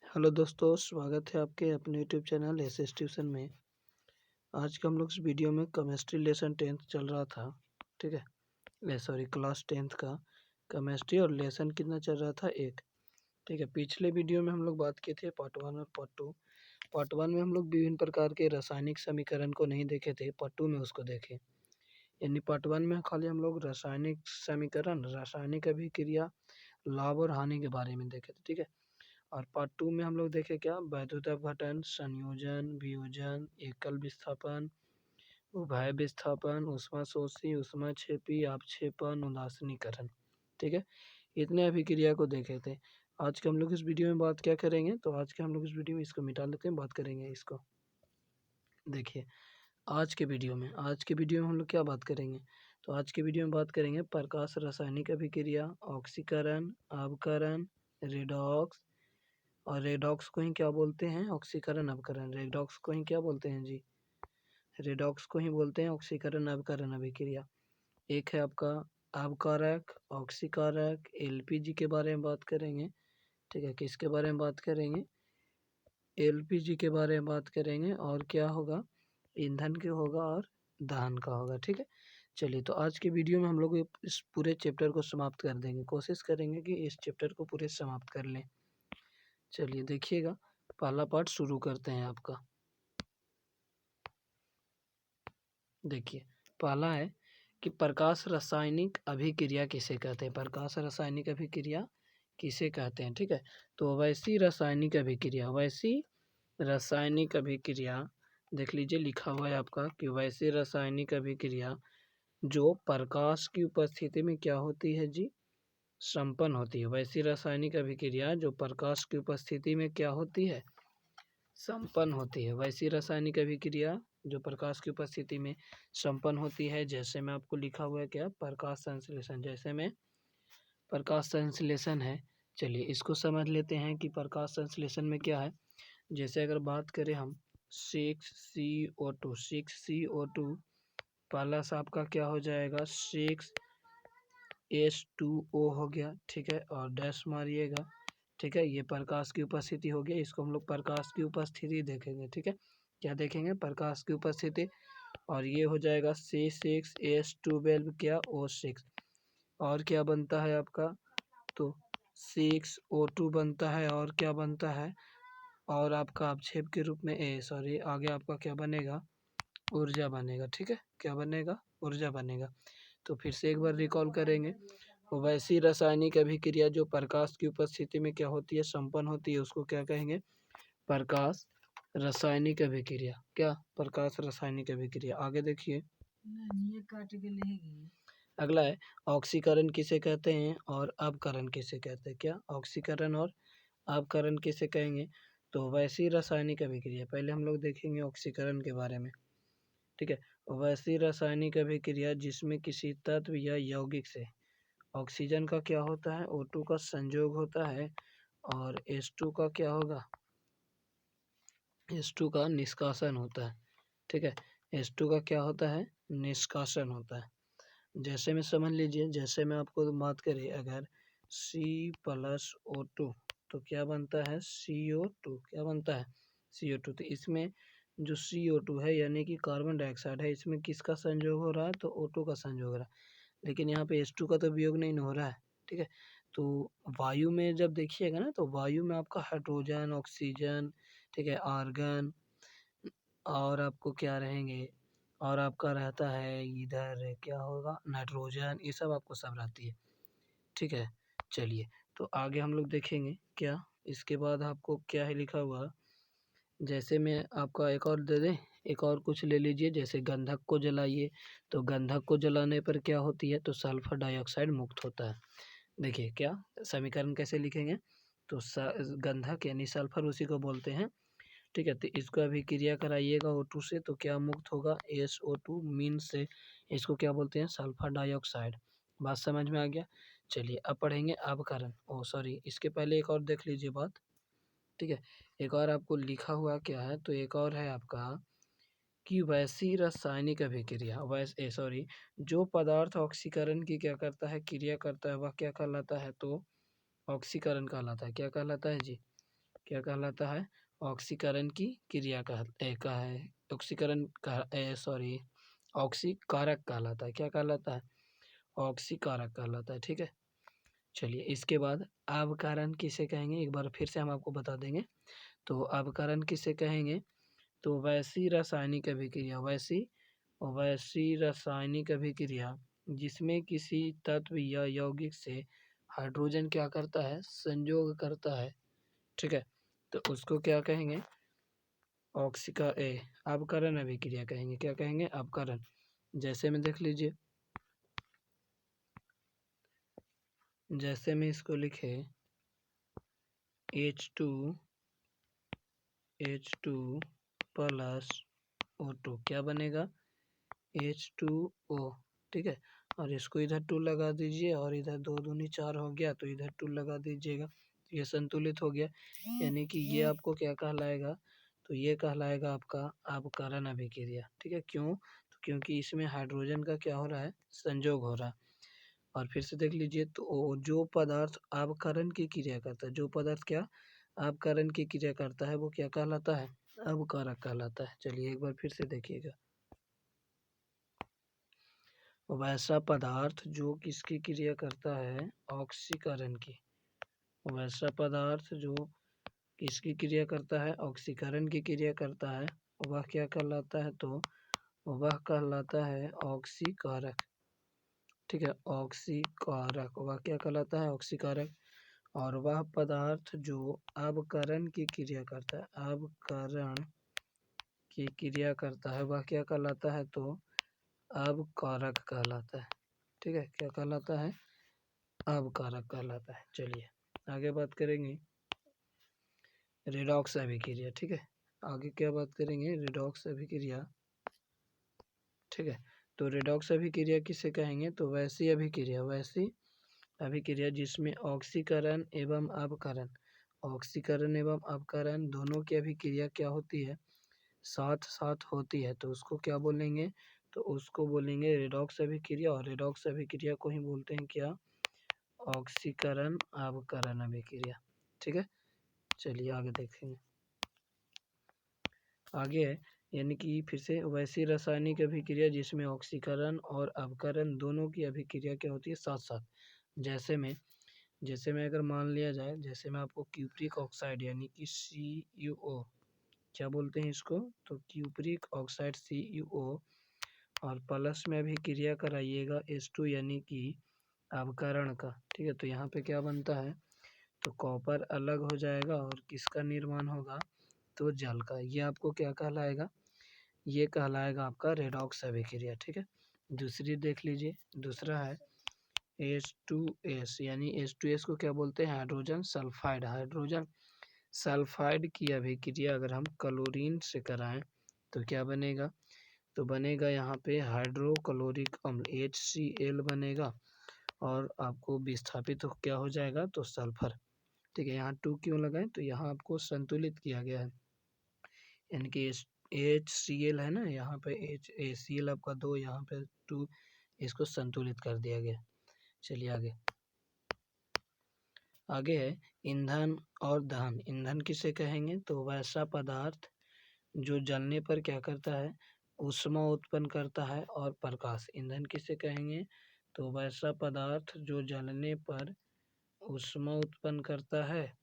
Hello दोस्तों, स्वागत है आपके अपने यूट्यूब चैनल एसएस ट्यूशन में। आज का हम लोग इस वीडियो में केमिस्ट्री लेसन 10th चल रहा था। ठीक है, सॉरी क्लास 10th का केमिस्ट्री और लेसन कितना चल रहा था, 1। ठीक है, पिछले वीडियो में हम लोग बात किए थे पार्ट 1 और पार्ट 2। पार्ट 1 में हम लोग विभिन्न प्रकार के रासायनिक समीकरण को नहीं देखे थे, पार्ट 2 में उसको देखे। यानी पार्ट 1 में खाली हम लोग रासायनिक समीकरण, रासायनिक अभिक्रिया, लाभ और हानि के बारे में देखे थे। ठीक है, और पार्ट 2 में हम लोग देखे क्या, वैद्युत अपघटन, संयोजन, वियोजन, एकल विस्थापन, उभय विस्थापन, ऊष्माशोषी, ऊष्माक्षेपी, आपक्षेपण, उदासीनीकरण। ठीक है, इतने अभिक्रिया को देखे थे। आज के हम लोग इस वीडियो में बात क्या करेंगे, तो आज के हम लोग इस वीडियो में इसको मिटा लेते हैं, बात करेंगे इसको। देखिए, आज के वीडियो में हम लोग क्या बात करेंगे, तो आज के वीडियो में बात करेंगे प्रकाश रासायनिक अभिक्रिया, ऑक्सीकरण, अवकरण, रेडॉक्स, और रेडॉक्स को ही क्या बोलते हैं, ऑक्सीकरण अवकरण। रेडॉक्स को ही क्या बोलते हैं जी, रेडॉक्स को ही बोलते हैं ऑक्सीकरण अवकरण अभिक्रिया। एक है आपका अवकारक, ऑक्सीकारक, एलपीजी के बारे में बात करेंगे। ठीक है, किसके बारे में बात करेंगे, एलपीजी के बारे में बात करेंगे। और क्या होगा, ईंधन के होगा और दहन का होगा। ठीक है, चलिए तो आज के वीडियो में हम लोग इस पूरे चैप्टर को समाप्त कर देंगे, कोशिश करेंगे कि इस चैप्टर को पूरे समाप्त कर लें। चलिए देखिएगा, पहला पार्ट शुरू करते हैं आपका। देखिए, पहला है कि प्रकाश रासायनिक अभिक्रिया किसे कहते हैं, प्रकाश रासायनिक अभिक्रिया किसे कहते हैं। ठीक है, तो वैसी रासायनिक अभिक्रिया देख लीजिए, लिखा हुआ है आपका कि वैसी रासायनिक अभिक्रिया जो प्रकाश की उपस्थिति में क्या होती है जी, संपन्न होती है। वैसी रासायनिक अभिक्रिया जो प्रकाश की उपस्थिति में क्या होती है, संपन्न होती है। वैसी रासायनिक अभिक्रिया जो प्रकाश की उपस्थिति में संपन्न होती है, जैसे में आपको लिखा हुआ है क्या, प्रकाश संश्लेषण। जैसे में प्रकाश संश्लेषण है, चलिए इसको समझ लेते हैं कि प्रकाश संश्लेषण में क्या है। जैसे अगर बात करें हम 6CO2 पहला सा आपका क्या हो जाएगा, 6H2O हो गया। ठीक है, और डैश मारिएगा। ठीक है, ये प्रकाश की उपस्थिति हो गई, इसको हम लोग प्रकाश की उपस्थिति देखेंगे। ठीक है, क्या देखेंगे, प्रकाश की उपस्थिति। और ये हो जाएगा C6H12 क्या, O6। और क्या बनता है आपका, तो 6O2 बनता है, और क्या बनता है, और आपका अपक्षेप के रूप में आगे आपका क्या बनेगा, ऊर्जा बनेगा। ठीक है, क्या बनेगा, ऊर्जा बनेगा। तो फिर से एक बार रिकॉल करेंगे, वैसी रासायनिक अभिक्रिया जो प्रकाश की उपस्थिति में क्या होती है, संपन्न होती है, उसको क्या कहेंगे, प्रकाश रासायनिक अभिक्रिया। क्या, प्रकाश रासायनिक अभिक्रिया। आगे देखिए, ये काट के लेगी। अगला है ऑक्सीकरण किसे कहते हैं और अवकरण किसे कहते हैं। क्या, ऑक्सीकरण और अवकरण किसे कहेंगे, तो वैसी रासायनिक अभिक्रिया। पहले हम लोग देखेंगे ऑक्सीकरण के बारे में। ठीक है, वैसी रासायनिक अभिक्रिया जिसमें किसी तत्व या यौगिक से ऑक्सीजन का क्या होता है, O2 का संयोग होता है, और H2 का क्या होगा, H2 का निष्कासन होता है। ठीक है, H2 का क्या होता है, निष्कासन होता है। जैसे में समझ लीजिए, जैसे में आपको बात करें, अगर C+O2 तो क्या बनता है, CO2। क्या बनता है, CO2। तो इसमें जो CO2 है यानी कि कार्बन डाइऑक्साइड है, इसमें किसका संयोग हो रहा है, तो O2 का संयोग हो रहा है। लेकिन यहाँ पे H2 का तो वियोग नहीं हो रहा है। ठीक है, तो वायु में जब देखिएगा ना, तो वायु में आपका हाइड्रोजन, ऑक्सीजन, ठीक है, आर्गन, और आपको क्या रहेंगे, और आपका रहता है इधर क्या होगा, नाइट्रोजन, ये सब रहती है। ठीक है, चलिए तो आगे हम लोग देखेंगे क्या, इसके बाद आपको क्या है लिखा हुआ। जैसे मैं आपका एक और दे दें, एक और कुछ ले लीजिए, जैसे गंधक को जलाइए, तो गंधक को जलाने पर क्या होती है, तो सल्फर डाइऑक्साइड मुक्त होता है। देखिए क्या, समीकरण कैसे लिखेंगे, तो गंधक यानी सल्फर उसी को बोलते हैं। ठीक है, तो इसको अभिक्रिया कराइएगा O2 से, तो क्या मुक्त होगा, SO2 मीन से इसको क्या बोलते हैं, सल्फर डाइऑक्साइड। बात समझ में आ गया। चलिए अब पढ़ेंगे अवकरण, इसके पहले एक और देख लीजिए बात। ठीक है, एक और आपको लिखा हुआ क्या है, तो एक और है आपका कि वैसी रासायनिक अभिक्रिया, जो पदार्थ ऑक्सीकरण की क्या करता है, क्रिया करता है, वह क्या कहलाता है, तो ऑक्सीकरण कहलाता है। क्या कहलाता है जी, क्या कहलाता है? ऑक्सीकरण की क्रिया का है, ऑक्सीकरण का सॉरी ऑक्सीकारक कहलाता है। क्या कहलाता है? ऑक्सीकारक कहलाता है। ठीक है, चलिए इसके बाद अवकरण किसे कहेंगे, एक बार फिर से हम आपको बता देंगे। तो अवकरण किसे कहेंगे? तो वैसी रासायनिक अभिक्रिया, वैसी रासायनिक अभिक्रिया जिसमें किसी तत्व या यौगिक से हाइड्रोजन क्या करता है? संयोग करता है। ठीक है, तो उसको क्या कहेंगे? अवकरण अभिक्रिया कहेंगे। क्या कहेंगे? अवकरण। जैसे में देख लीजिए, जैसे में इसको लिखे H2 प्लस O2 क्या बनेगा? H2O। ठीक है, और इसको इधर 2 लगा दीजिए और इधर 2 दूनी 4 हो गया, तो इधर 2 लगा दीजिएगा, ये संतुलित हो गया। यानी कि ये आपको क्या कहलाएगा? तो ये कहलाएगा आपका अवकरण अभिक्रिया। ठीक है, क्यों? तो क्योंकि इसमें हाइड्रोजन का क्या हो रहा है? संयोग हो रहा है। और फिर से देख लीजिए, तो जो पदार्थ अवकरण की क्रिया करता है, जो पदार्थ क्या अवकरण की क्रिया करता है, वो क्या कहलाता है? अवकारक कहलाता है। चलिए एक बार फिर से देखिएगा, वैसा पदार्थ जो किसकी क्रिया करता है? ऑक्सीकरण की। वैसा पदार्थ जो किसकी क्रिया करता है? ऑक्सीकरण की क्रिया करता है, वह क्या कहलाता है? तो वह कहलाता है ऑक्सीकारक। ठीक है, ऑक्सीकारक, वह क्या कहलाता है? ऑक्सीकारक। और वह पदार्थ जो अवकरण की क्रिया करता है, अवकरण की क्रिया करता है, वह क्या कहलाता है? तो अवकारक कहलाता है। ठीक है, क्या कहलाता है? अवकारक कहलाता है। चलिए आगे बात करेंगे रेडॉक्स अभिक्रिया। ठीक है, आगे क्या बात करेंगे? रेडॉक्स अभिक्रिया। ठीक है, तो रेडॉक्स अभिक्रिया किसे कहेंगे? तो वैसी अभिक्रिया जिसमें ऑक्सीकरण एवं अवकरण, ऑक्सीकरण एवं अवकरण दोनों की अभिक्रिया क्या होती है? साथ साथ होती है, तो उसको क्या बोलेंगे? तो उसको बोलेंगे रेडॉक्स अभिक्रिया। और रेडॉक्स अभिक्रिया को ही बोलते हैं क्या? ऑक्सीकरण अवकरण अभिक्रिया। ठीक है, चलिए आगे देखेंगे। आगे है, यानी कि फिर से वैसी रासायनिक अभिक्रिया जिसमें ऑक्सीकरण और अवकरण दोनों की अभिक्रिया क्या होती है? साथ साथ। जैसे में अगर मान लिया जाए, जैसे में आपको क्यूप्रिक ऑक्साइड यानी कि CuO, क्या बोलते हैं इसको? तो क्यूप्रिक ऑक्साइड CuO, और प्लस में भी क्रिया कराइएगा H2 यानी कि अवकरण का। ठीक है, तो यहाँ पे क्या बनता है? तो कॉपर अलग हो जाएगा और किसका निर्माण होगा? तो जल का। ये आपको क्या कहलाएगा? ये कहलाएगा आपका रेडॉक्स अभिक्रिया। ठीक है, दूसरी देख लीजिए, दूसरा है H2S, यानी H2S को क्या बोलते हैं? Hydrogen sulphide. हाइड्रोजन सल्फाइड की अभिक्रिया अगर हम क्लोरीन से कराएं तो क्या बनेगा? तो बनेगा यहाँ पे हाइड्रोक्लोरिक अम्ल HCl बनेगा, और आपको विस्थापित क्या हो जाएगा? तो सल्फर। ठीक है, यहाँ 2 क्यों लगाएं? तो यहाँ आपको संतुलित किया गया है, यानी कि HCl है ना, यहाँ पे HCl आपका 2, यहाँ पे 2, इसको संतुलित कर दिया गया। चलिए आगे है ईंधन और दहन। ईंधन किसे कहेंगे? तो वैसा पदार्थ जो जलने पर क्या करता है? ऊष्मा उत्पन्न करता है और प्रकाश। ईंधन किसे कहेंगे? तो वैसा पदार्थ जो जलने पर ऊष्मा उत्पन्न करता है।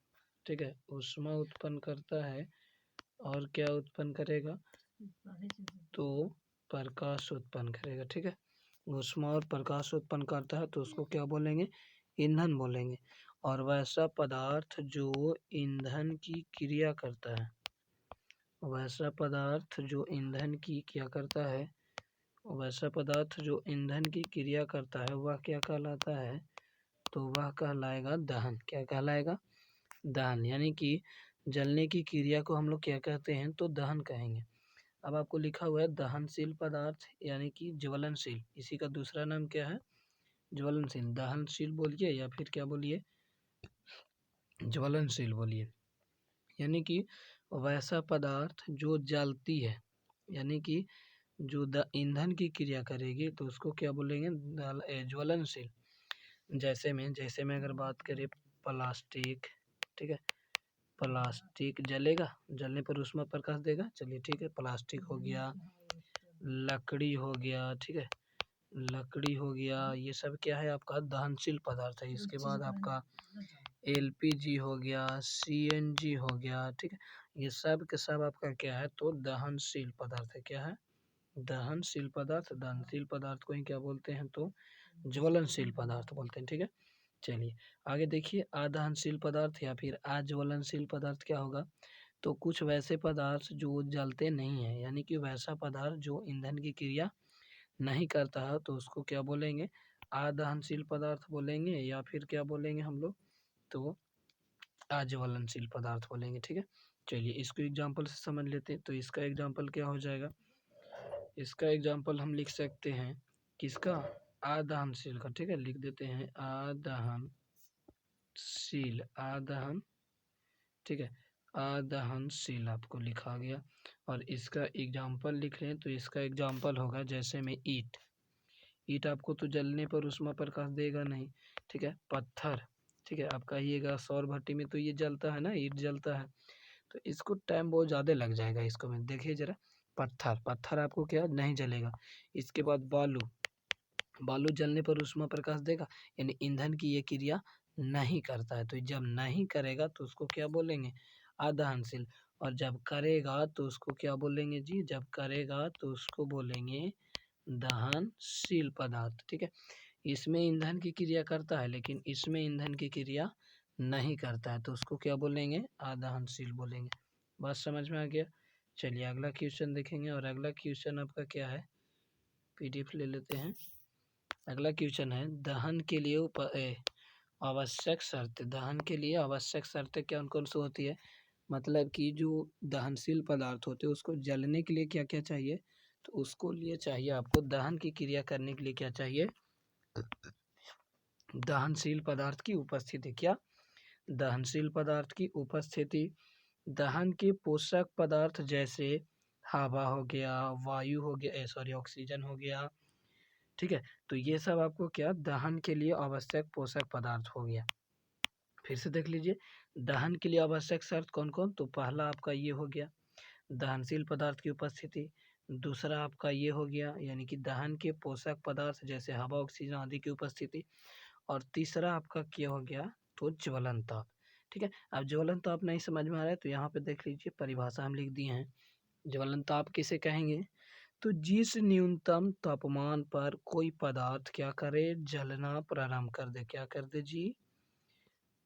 ठीक है, ऊष्मा उत्पन्न करता है और क्या उत्पन्न करेगा? तो प्रकाश उत्पन्न करेगा। ठीक है, ऊष्मा और प्रकाश उत्पन्न करता है, तो उसको क्या बोलेंगे? ईंधन बोलेंगे। और वैसा पदार्थ जो ईंधन की क्रिया करता है, वैसा पदार्थ जो ईंधन की क्या करता है? वैसा पदार्थ जो ईंधन की क्रिया करता है, वह क्या कहलाता है? तो वह कहलाएगा दहन। क्या कहलाएगा? दहन। यानी कि जलने की क्रिया को हम लोग क्या कहते हैं? तो दहन कहेंगे। अब आपको लिखा हुआ है दहनशील पदार्थ यानी कि ज्वलनशील, इसी का दूसरा नाम क्या है? ज्वलनशील। दहनशील बोलिए या फिर क्या बोलिए? ज्वलनशील बोलिए। यानी कि वैसा पदार्थ जो जलती है, यानी कि जो ईंधन की क्रिया करेगी, तो उसको क्या बोलेंगे? ज्वलनशील। जैसे में अगर बात करें प्लास्टिक, ठीक है, प्लास्टिक जलेगा, जलने पर ऊष्मा प्रकाश देगा। चलिए ठीक है, प्लास्टिक हो गया, लकड़ी हो गया, ठीक है, लकड़ी हो गया, ये सब क्या है आपका दहनशील पदार्थ है। इसके बाद आपका एलपीजी हो गया, सीएनजी हो गया, ठीक है, ये सब के सब आपका क्या है तो दहनशील पदार्थ है। क्या है? दहनशील पदार्थ। दहनशील पदार्थ को ही क्या बोलते हैं तो ज्वलनशील पदार्थ बोलते हैं। ठीक है, चलिए आगे देखिए, अदहनशील पदार्थ या फिर अज्वलनशील पदार्थ क्या होगा तो कुछ वैसे पदार्थ जो जलते नहीं है, यानी कि वैसा पदार्थ जो ईंधन की क्रिया नहीं करता है तो उसको क्या बोलेंगे? अदहनशील पदार्थ बोलेंगे, या फिर क्या बोलेंगे हम लोग तो अज्वलनशील पदार्थ बोलेंगे। ठीक है, चलिए इसको एग्जाम्पल से समझ लेते हैं। तो इसका एग्जाम्पल क्या हो जाएगा? इसका एग्जाम्पल हम लिख सकते हैं किसका? अदहनशील का। ठीक है, लिख देते हैं अदहनशील, अदहन, ठीक है, अदहनशील आपको लिखा गया। और इसका एग्जाम्पल लिख लें तो इसका एग्जाम्पल होगा जैसे में ईंट। ईंट आपको तो जलने पर ऊष्मा प्रकाश देगा नहीं। ठीक है, पत्थर, ठीक है, आप कहिएगा सौर भट्टी में तो ये जलता है ना, ईंट जलता है, तो इसको टाइम बहुत ज़्यादा लग जाएगा इसको में। देखिए जरा, पत्थर, पत्थर आपको क्या नहीं जलेगा। इसके बाद बालू, बालू जलने पर ऊष्मा प्रकाश देगा, यानी ईंधन की ये क्रिया नहीं करता है। तो जब नहीं करेगा तो उसको क्या बोलेंगे? अदहनशील। और जब करेगा तो उसको क्या बोलेंगे जी? जब करेगा तो उसको बोलेंगे दहनशील पदार्थ। ठीक है, इसमें ईंधन की क्रिया करता है लेकिन इसमें ईंधन की क्रिया नहीं करता है तो उसको क्या बोलेंगे? अदहनशील बोलेंगे। बात समझ में आ गया? चलिए अगला क्वेश्चन देखेंगे, और अगला क्वेश्चन आपका क्या है, पीडीएफ ले लेते हैं। अगला क्वेश्चन है दहन के लिए आवश्यक शर्त। दहन के लिए आवश्यक शर्तें कौन कौन सी होती है? मतलब कि जो दहनशील पदार्थ होते हैं उसको जलने के लिए क्या क्या चाहिए? तो उसको लिए चाहिए आपको दहन की क्रिया करने के लिए क्या चाहिए? दहनशील पदार्थ की उपस्थिति। क्या? दहनशील पदार्थ की उपस्थिति। दहन के पोषक पदार्थ जैसे हवा हो गया, वायु हो गया, सॉरी ऑक्सीजन हो गया, ठीक है, तो ये सब आपको क्या दहन के लिए आवश्यक पोषक पदार्थ हो गया। फिर से देख लीजिए, दहन के लिए आवश्यक शर्त कौन कौन? तो पहला आपका ये हो गया दहनशील पदार्थ की उपस्थिति, दूसरा आपका ये हो गया यानी कि दहन के पोषक पदार्थ जैसे हवा, ऑक्सीजन आदि की उपस्थिति, और तीसरा आपका क्या हो गया तो ज्वलन ताप। ठीक है, अब ज्वलन ताप नहीं समझ में आ रहा है तो यहाँ पे देख लीजिए, परिभाषा हम लिख दिए हैं। ज्वलन ताप किसे कहेंगे? तो जिस न्यूनतम तापमान पर कोई पदार्थ क्या करे? जलना प्रारंभ कर दे। क्या कर दे जी?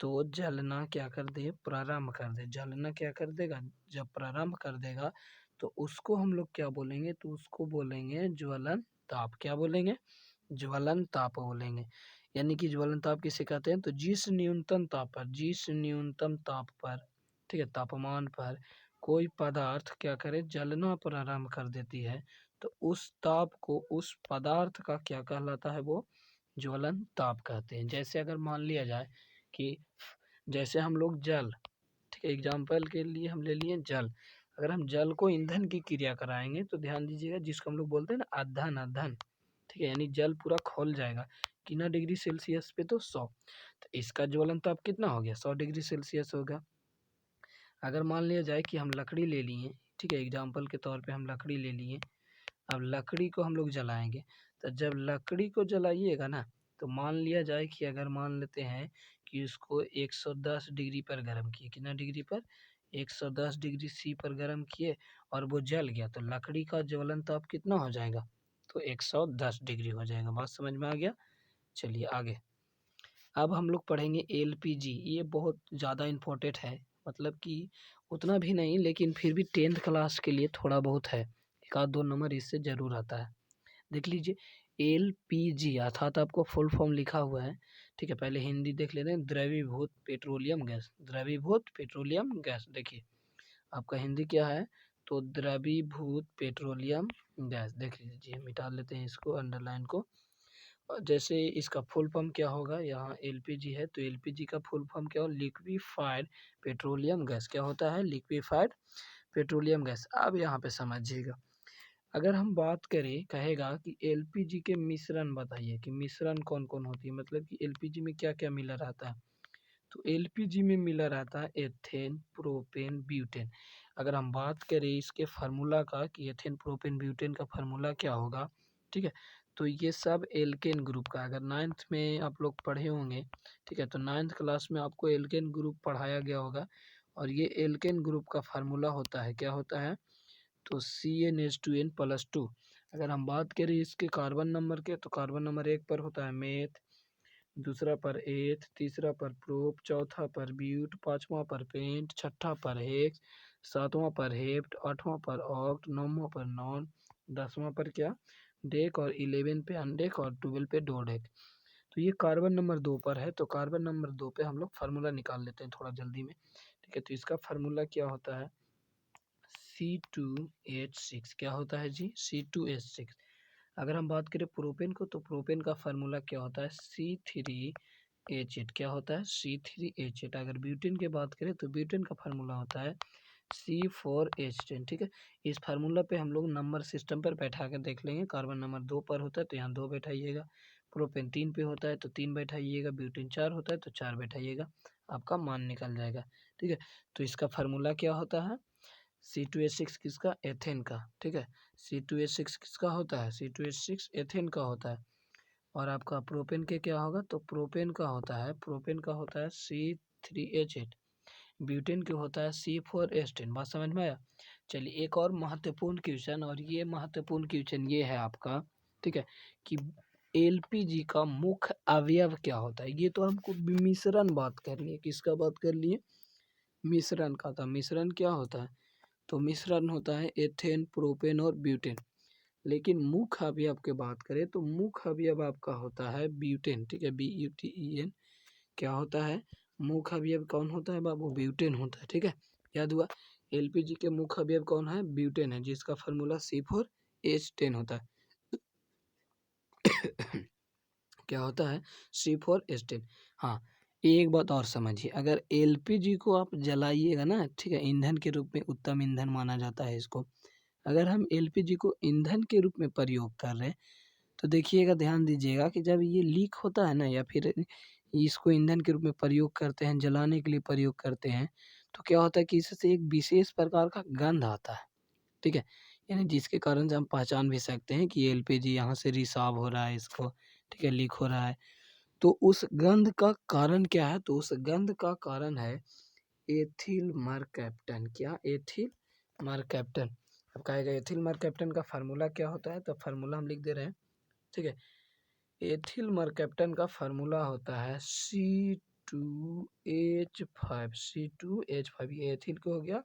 तो जलना क्या कर दे? प्रारंभ कर दे। जलना क्या कर देगा? जब प्रारंभ कर देगा तो उसको हम लोग क्या बोलेंगे? तो उसको बोलेंगे ज्वलन ताप। क्या बोलेंगे? ज्वलन ताप बोलेंगे। यानी कि ज्वलन ताप किसे कहते हैं? तो जिस न्यूनतम ताप पर, जिस न्यूनतम ताप पर, ठीक है, तापमान पर कोई पदार्थ क्या करे? जलना प्रारंभ कर देती है, तो उस ताप को, उस पदार्थ का क्या कहलाता है? वो ज्वलन ताप कहते हैं। जैसे अगर मान लिया जाए कि जैसे हम लोग जल, ठीक है, एग्जाम्पल के लिए हम ले लिए जल, अगर हम जल को ईंधन की क्रिया कराएंगे तो ध्यान दीजिएगा, जिसको हम लोग बोलते हैं ना अधन, अधन, ठीक है, यानी जल पूरा खोल जाएगा। कितना डिग्री सेल्सियस पे? तो 100। तो इसका ज्वलन ताप कितना हो गया? 100 डिग्री सेल्सियस होगा। अगर मान लिया जाए कि हम लकड़ी ले लिए, ठीक है, एग्जाम्पल के तौर पे हम लकड़ी ले लिए, अब लकड़ी को हम लोग जलाएंगे, तो जब लकड़ी को जलाइएगा ना, तो मान लिया जाए कि अगर मान लेते हैं कि उसको 110 डिग्री पर गर्म किए, कितना डिग्री पर? 110 डिग्री सी पर गर्म किए, और वो जल गया, तो लकड़ी का ज्वलन ताप कितना हो जाएगा? तो 110 डिग्री हो जाएगा। बात समझ में आ गया? चलिए आगे, अब हम लोग पढ़ेंगे एलपीजी। ये बहुत ज़्यादा इम्पोर्टेंट है, मतलब कि उतना भी नहीं लेकिन फिर भी 10th क्लास के लिए थोड़ा बहुत है, एक आध दो नंबर इससे ज़रूर आता है। देख लीजिए, एलपीजी अर्थात आपको फुल फॉर्म लिखा हुआ है। ठीक है, पहले हिंदी देख लेते हैं, द्रवीभूत पेट्रोलियम गैस। द्रवीभूत पेट्रोलियम गैस, देखिए आपका हिंदी क्या है तो द्रवीभूत पेट्रोलियम गैस। देख लीजिए, मिटा लेते हैं इसको, अंडरलाइन को। जैसे इसका फुल फॉर्म क्या होगा, यहाँ एलपीजी है तो एलपीजी का फुल फॉर्म क्या हो? Liquefied petroleum gas. क्या होता है? Liquefied petroleum gas. अब यहाँ पे समझिएगा, अगर हम बात करें, कहेगा कि एलपीजी के मिश्रण बताइए कि मिश्रण कौन कौन होती है, मतलब कि एलपीजी में क्या क्या मिला रहता है, तो एलपीजी में मिला रहता है एथेन, प्रोपेन, ब्यूटेन। अगर हम बात करें इसके फार्मूला का कि एथेन, प्रोपेन, ब्यूटेन का फार्मूला क्या होगा, ठीक है, तो ये सब एल्केन ग्रुप का, अगर 9th में आप लोग पढ़े होंगे, ठीक है, तो 9th क्लास में आपको एल्केन ग्रुप पढ़ाया गया होगा। और ये एल्केन ग्रुप का फार्मूला होता है, क्या होता है, तो CnH2n+2। अगर हम बात करें इसके कार्बन नंबर के, तो कार्बन नंबर 1 पर होता है मेथ, दूसरा पर एथ, तीसरा पर प्रोप, चौथा पर ब्यूट, पांचवा पर पेंट, छठा पर हेक्स, सातवां पर हेप्ट, आठवां पर ऑक्ट, नौवां पर नॉन, 10वां पर क्या, डेक, और 11 पे अनडेक, और 12 पे डोडेक। तो ये कार्बन नंबर 2 पर है, तो कार्बन नंबर 2 पे हम लोग फार्मूला निकाल लेते हैं थोड़ा जल्दी में, ठीक है। तो इसका फार्मूला क्या होता है, C2H6, क्या होता है जी, C2H6। अगर हम बात करें प्रोपेन को, तो प्रोपेन का फार्मूला क्या होता है, C3H8, क्या होता है, C3H8। अगर ब्यूटेन की बात करें, तो ब्यूटेन का फार्मूला होता है C4H10, ठीक है। इस फार्मूला पे हम लोग नंबर सिस्टम पर बैठा कर देख लेंगे। कार्बन नंबर 2 पर होता है तो यहाँ 2 बैठाइएगा, प्रोपेन 3 पे होता है तो 3 बैठाइएगा, ब्यूटेन 4 होता है तो 4 बैठाइएगा, आपका मान निकल जाएगा, ठीक है। तो इसका फार्मूला क्या होता है, C2H6 किसका, एथेन का, ठीक है। C2H6 किसका होता है, C2H6 एथेन का होता है। और आपका प्रोपेन के क्या होगा, तो प्रोपेन का होता है, प्रोपेन का होता है C3H8, ब्यूटेन के होता है C4H10। बात समझ में आया। चलिए एक और महत्वपूर्ण क्वेश्चन, और ये महत्वपूर्ण क्वेश्चन ये है आपका, ठीक है, कि एलपीजी का मुख्य अवयव क्या होता है। ये तो हमको मिश्रण बात करनी है, किसका बात कर लिए, मिश्रण का। था मिश्रण क्या होता है, तो मिश्रण होता है एथेन, प्रोपेन और ब्यूटेन। लेकिन मुख्य अवयव की बात करें, तो मुख्य अवयव आपका होता है ब्यूटेन, ठीक है, BUTEN। क्या होता है, मुख्य अवयव कौन होता है बाबू, ब्यूटेन होता है, ठीक है। याद हुआ, एलपीजी के मुख्य अवयव कौन है, ब्यूटेन है, जिसका फार्मूला C4H10 होता है। क्या होता है, C4H10। हाँ, एक बात और समझिए, अगर एलपीजी को आप जलाइएगा ना, ठीक है, ईंधन के रूप में उत्तम ईंधन माना जाता है इसको। अगर हम एलपीजी को ईंधन के रूप में प्रयोग कर रहे हैं, तो देखिएगा, ध्यान दीजिएगा कि जब ये लीक होता है ना, या फिर इसको ईंधन के रूप में प्रयोग करते हैं, जलाने के लिए प्रयोग करते हैं, तो क्या होता है कि इससे एक विशेष प्रकार का गंध आता है, ठीक है। यानी जिसके कारण से हम पहचान भी सकते हैं कि एलपीजी यहाँ से रिसाव हो रहा है इसको, ठीक है, लीक हो रहा है। तो उस गंध का कारण क्या है, तो उस गंध का कारण है एथिल मरकैप्टन। क्या, एथिल मरकैप्टन। अब कहेगा एथिल मरकैप्टन का फार्मूला क्या होता है, तो फार्मूला हम लिख दे रहे हैं, ठीक है। एथिल मरकैप्टन का फार्मूला होता है C2H5, C2H5, ये एथिल को हो गया,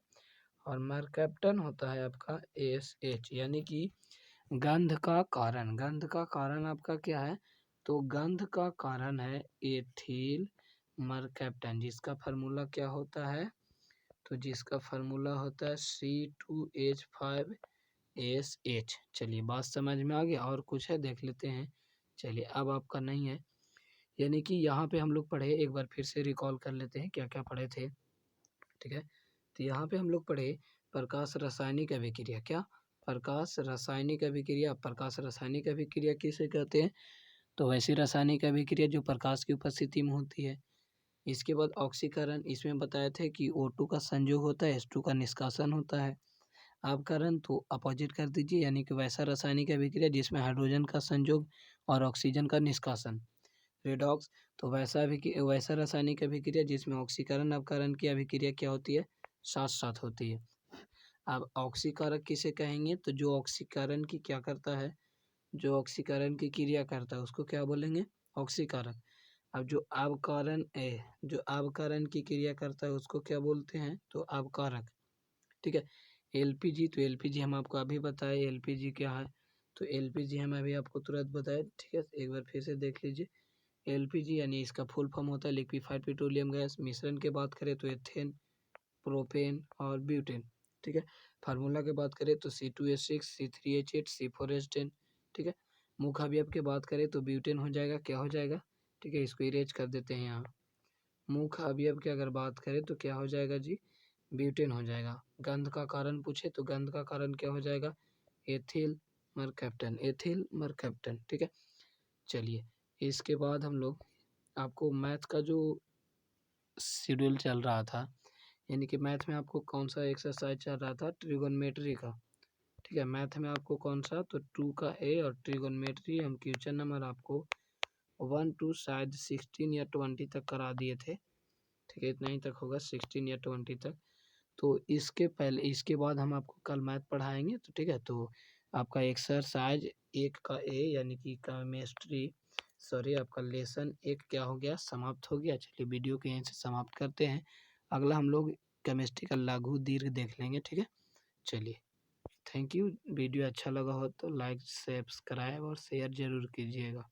और मरकैप्टन होता है आपका SH, यानी कि गंध का कारण। गंध का कारण आपका क्या है, तो गंध का कारण है एथिल मरकैप्टन, जिसका फार्मूला क्या होता है, तो जिसका फार्मूला होता है C2H5SH। चलिए बात समझ में आ गया, और कुछ है देख लेते हैं। चलिए अब आपका नहीं है, यानी कि यहाँ पे हम लोग पढ़े, एक बार फिर से रिकॉल कर लेते हैं क्या क्या पढ़े थे, ठीक है। तो यहाँ पे हम लोग पढ़े प्रकाश रासायनिक अभिक्रिया। क्या, प्रकाश रासायनिक अभिक्रिया। प्रकाश रासायनिक अभिक्रिया किसे कहते हैं, तो वैसी रासायनिक अभिक्रिया जो प्रकाश की उपस्थिति में होती है। इसके बाद ऑक्सीकरण, इसमें बताए थे कि O2 का संयोग होता है, H2 का निष्कासन होता है। अपकरण तो अपोजिट कर दीजिए, यानी कि वैसा रासायनिक अभिक्रिया जिसमें हाइड्रोजन का संयोग और ऑक्सीजन का निष्कासन। रेडॉक्स तो वैसा रासायनिक अभिक्रिया जिसमें ऑक्सीकरण अपकरण की अभिक्रिया क्या होती है, साथ साथ होती है। अब ऑक्सीकारक किसे कहेंगे, तो जो ऑक्सीकरण की क्या करता है, जो ऑक्सीकरण की क्रिया करता है उसको क्या बोलेंगे, ऑक्सीकारक। अब जो अवकरण की क्रिया करता है उसको क्या बोलते हैं, तो अवकारक, ठीक है। एलपीजी, तो एलपीजी हम आपको अभी बताए एलपीजी क्या है, तो एलपीजी हम अभी आपको तुरंत बताए, ठीक है। एक बार फिर से देख लीजिए, एलपीजी यानी इसका फुल फॉर्म होता है लिक्विफाइड पेट्रोलियम गैस। मिश्रण की बात करें तो एथेन, प्रोपेन और ब्यूटेन, ठीक है। फार्मूला की बात करें तो C2H6, C3H8, C4H10, ठीक है। मुख्य अवयव की बात करें तो ब्यूटेन हो जाएगा, क्या हो जाएगा, ठीक है, इसको इरेज कर देते हैं यहाँ। मुख्य अवयव की अगर बात करें तो क्या हो जाएगा जी, ब्यूटेन हो जाएगा। गंध का कारण पूछे तो गंध का कारण क्या हो जाएगा, एथिल मरकैप्टन, एथिल मरकैप्टन, ठीक है। चलिए इसके बाद हम लोग आपको मैथ का जो शेड्यूल चल रहा था, यानी कि मैथ में आपको कौन सा एक्सरसाइज चल रहा था, ट्रिगोनोमेट्री का। ठीक है, मैथ में आपको कौन सा, तो 2 का ए और ट्रिगोनोमेट्री। हम क्वेश्चन नंबर आपको 1 to शायद 16 या 20 तक करा दिए थे। ठीक है, इतना ही तक होगा, 16 या 20 तक। तो इसके बाद हम आपको कल मैथ पढ़ाएंगे। तो ठीक है, तो आपका एक्सरसाइज 1 का ए यानी कि केमिस्ट्री, सॉरी आपका लेसन 1 क्या हो गया, समाप्त हो गया। चलिए वीडियो को यहीं से समाप्त करते हैं। अगला हम लोग केमिस्ट्री का लघु दीर्घ देख लेंगे। ठीक है, चलिए, थैंक यू। वीडियो अच्छा लगा हो तो लाइक सब्सक्राइब और शेयर जरूर कीजिएगा।